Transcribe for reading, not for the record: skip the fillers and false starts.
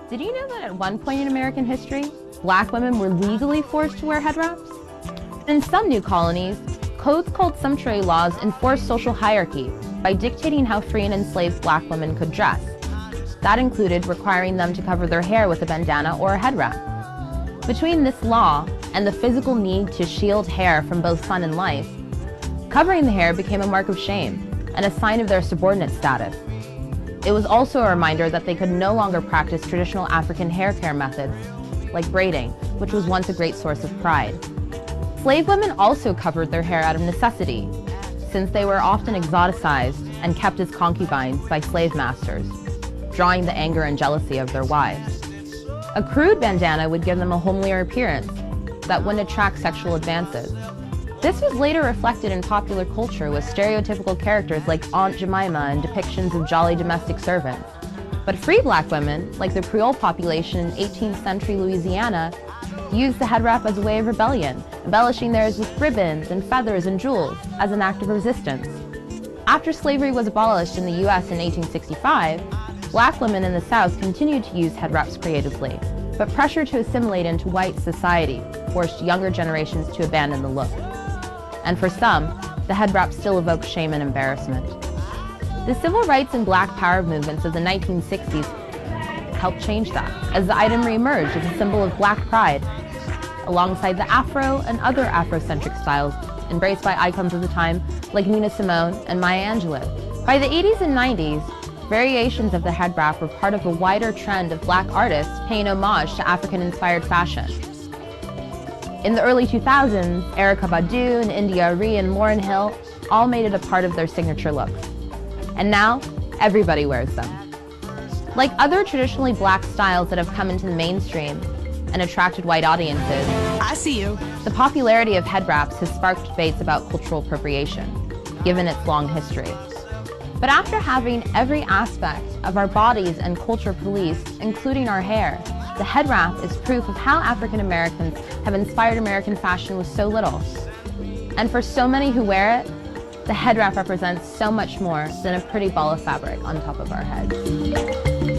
Did you know that at one point in American history, black women were legally forced to wear head wraps? In some new colonies, codes called sumptuary laws enforced social hierarchy by dictating how free and enslaved black women could dress. That included requiring them to cover their hair with a bandana or a head wrap. Between this law and the physical need to shield hair from both sun and light, covering the hair became a mark of shame and a sign of their subordinate status. It was also a reminder that they could no longer practice traditional African hair care methods, like braiding, which was once a great source of pride. Slave women also covered their hair out of necessity, since they were often exoticized and kept as concubines by slave masters, drawing the anger and jealousy of their wives. A crude bandana would give them a homelier appearance that wouldn't attract sexual advances. This was later reflected in popular culture with stereotypical characters like Aunt Jemima and depictions of jolly domestic servants. But free black women, like the Creole population in 18th century Louisiana, used the head wrap as a way of rebellion, embellishing theirs with ribbons and feathers and jewels as an act of resistance. After slavery was abolished in the U.S. in 1865, black women in the South continued to use head wraps creatively, but pressure to assimilate into white society forced younger generations to abandon the look. And for some, the head wrap still evokes shame and embarrassment. The civil rights and black power movements of the 1960s helped change that, as the item reemerged as a symbol of black pride, alongside the Afro and other Afrocentric styles embraced by icons of the time like Nina Simone and Maya Angelou. By the 80s and 90s, variations of the head wrap were part of a wider trend of black artists paying homage to African-inspired fashion. In the early 2000s, Erykah Badu and India Arie and Lauryn Hill all made it a part of their signature looks. And now, everybody wears them. Like other traditionally black styles that have come into the mainstream and attracted white audiences, I see you. The popularity of head wraps has sparked debates about cultural appropriation, given its long history. But after having every aspect of our bodies and culture policed, including our hair, the head wrap is proof of how African Americans have inspired American fashion with so little. And for so many who wear it, the head wrap represents so much more than a pretty ball of fabric on top of our heads.